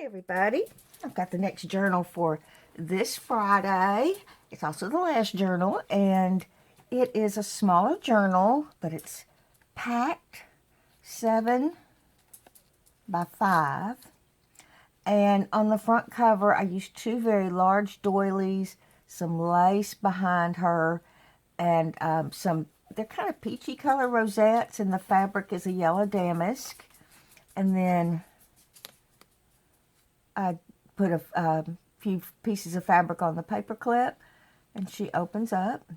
Everybody, I've got the next journal for this Friday. It's also the last journal, and it is a smaller journal, but it's packed 7 by 5. And on the front cover, I used 2 very large doilies, some lace behind her, and they're kind of peachy color rosettes, and the fabric is a yellow damask. And then I put a few pieces of fabric on the paper clip, and she opens up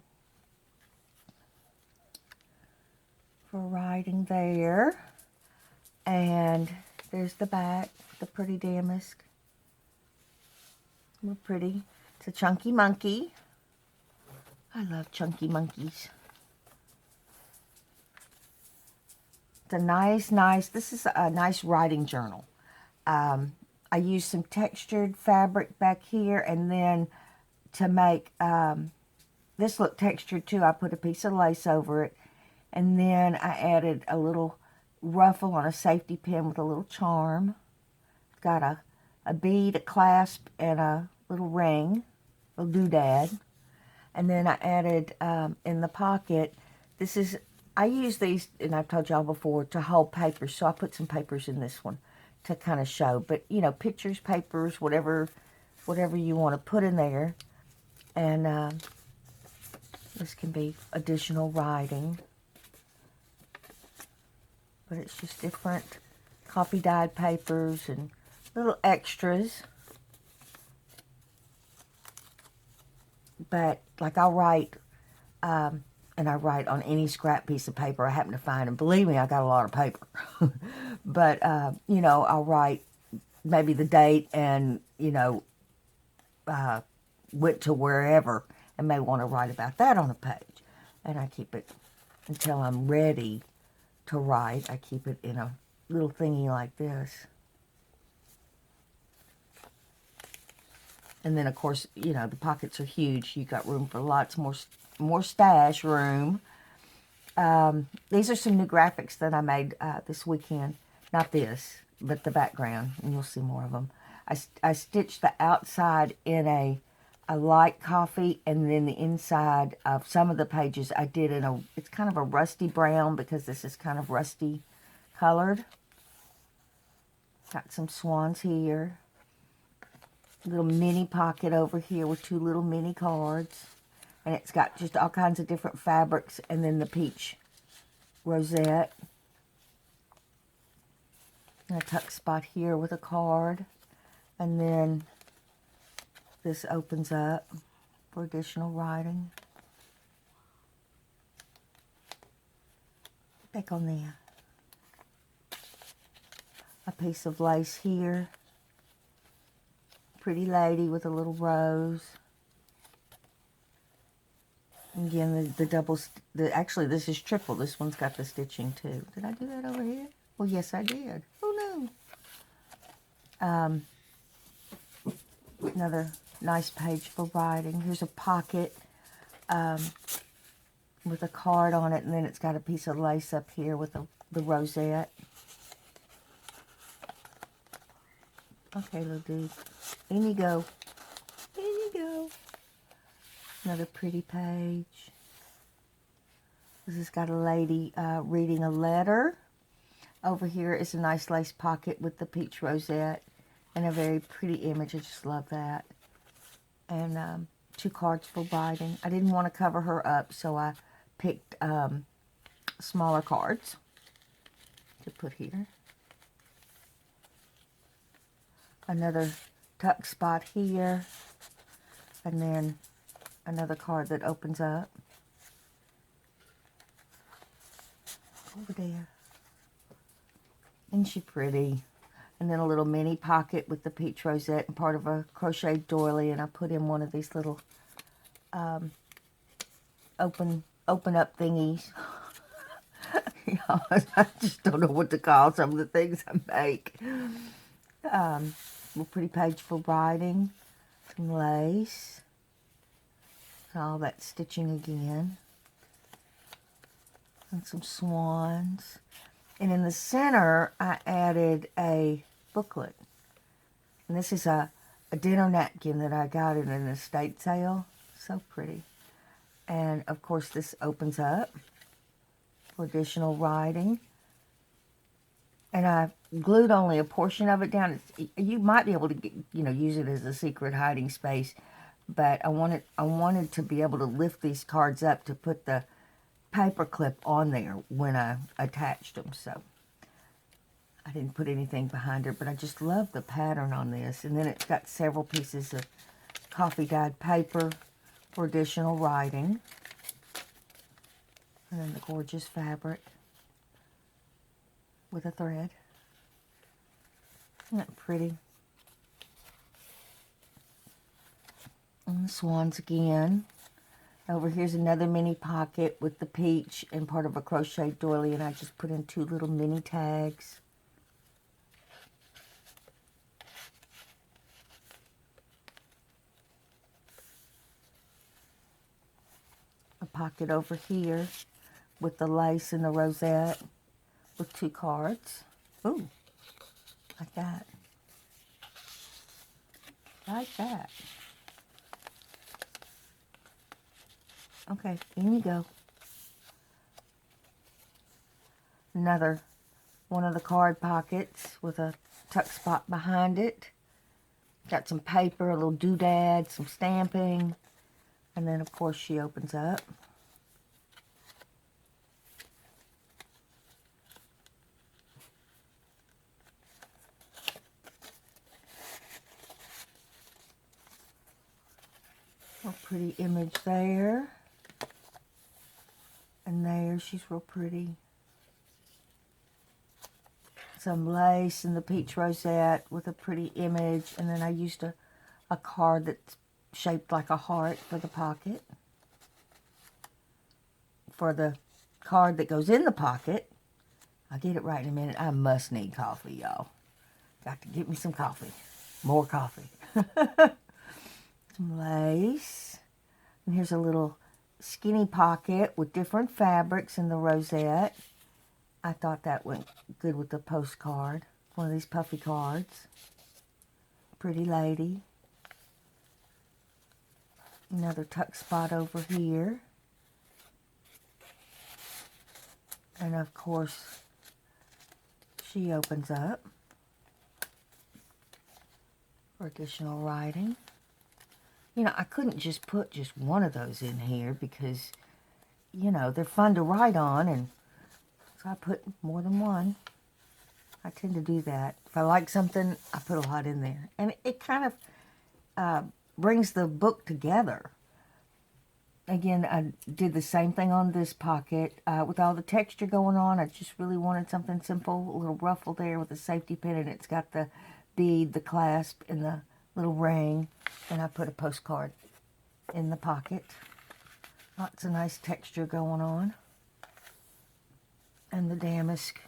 for writing there. And there's the back, the pretty damask. Real pretty. It's a chunky monkey. I love chunky monkeys. It's a nice, this is a nice writing journal. I used some textured fabric back here, and then to make this look textured too, I put a piece of lace over it, and then I added a little ruffle on a safety pin with a little charm. It's got a bead, a clasp, and a little ring, a doodad. And then I added in the pocket, I use these, and I've told y'all before, to hold papers, so I put some papers in this one to kind of show, but you know, pictures, papers, whatever you want to put in there. And this can be additional writing, but it's just different copy dyed papers and little extras. But like I'll write, and I write on any scrap piece of paper I happen to find, and believe me, I got a lot of paper. But you know, I'll write maybe the date and, you know, went to wherever, and may want to write about that on a page. And I keep it until I'm ready to write. I keep it in a little thingy like this. And then, of course, you know, the pockets are huge. You got room for lots more stash room. These are some new graphics that I made this weekend. Not this, but the background, and you'll see more of them. I stitched the outside in a light coffee, and then the inside of some of the pages I did in it's kind of a rusty brown, because this is kind of rusty colored. Got some swans here. Little mini pocket over here with 2 little mini cards. And it's got just all kinds of different fabrics, and then the peach rosette. And a tuck spot here with a card. And then this opens up for additional writing. Back on there. A piece of lace here. Pretty lady with a little rose. Again, the doubles, actually this is triple. This one's got the stitching too. Did I do that over here? Well, yes, I did. Oh, no. Another nice page for writing. Here's a pocket with a card on it, and then it's got a piece of lace up here with the rosette. Okay, little dude. In you go. In you go. Another pretty page. This has got a lady reading a letter. Over here is a nice lace pocket with the peach rosette and a very pretty image. I just love that. And 2 cards for writing. I didn't want to cover her up, so I picked smaller cards to put here. Another tuck spot here, and then another card that opens up over there. Isn't she pretty? And then a little mini pocket with the peach rosette and part of a crochet doily, and I put in one of these little open up thingies. I just don't know what to call some of the things I make. A pretty page for writing, some lace, all that stitching again, and some swans. And in the center, I added a booklet. And this is a dinner napkin that I got in an estate sale. So pretty. And of course this opens up for additional writing. And I glued only a portion of it down. You might be able to get, use it as a secret hiding space, but I wanted to be able to lift these cards up to put the paper clip on there when I attached them. So I didn't put anything behind it, but I just love the pattern on this. And then it's got several pieces of coffee dyed paper for additional writing. And then the gorgeous fabric with a thread. Isn't that pretty? And the swans again. Over here's another mini pocket with the peach and part of a crochet doily, and I just put in 2 little mini tags. A pocket over here with the lace and the rosette with 2 cards. Ooh, like that. Like that. Okay, in you go. Another one of the card pockets with a tuck spot behind it. Got some paper, a little doodad, some stamping. And then, of course, she opens up. A pretty image there. And there, she's real pretty. Some lace and the peach rosette with a pretty image. And then I used a card that's shaped like a heart for the pocket. For the card that goes in the pocket, I'll get it right in a minute. I must need coffee, y'all. Got to get me some coffee. More coffee. Some lace. And here's a little skinny pocket with different fabrics in the rosette. I thought that went good with the postcard. One of these puffy cards. Pretty lady. Another tuck spot over here. And of course, she opens up for additional writing. I couldn't just put just one of those in here because, they're fun to write on, and so I put more than one. I tend to do that. If I like something, I put a lot in there. And it kind of brings the book together. Again, I did the same thing on this pocket. With all the texture going on, I just really wanted something simple, a little ruffle there with a safety pin, and it's got the bead, the clasp, and the little ring. And I put a postcard in the pocket. Lots of nice texture going on. And the damask,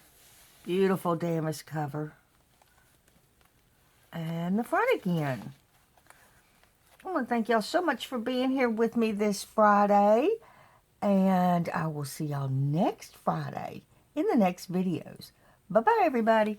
beautiful damask cover. And the front again. I want to thank y'all so much for being here with me this Friday. And I will see y'all next Friday in the next videos. Bye-bye, everybody.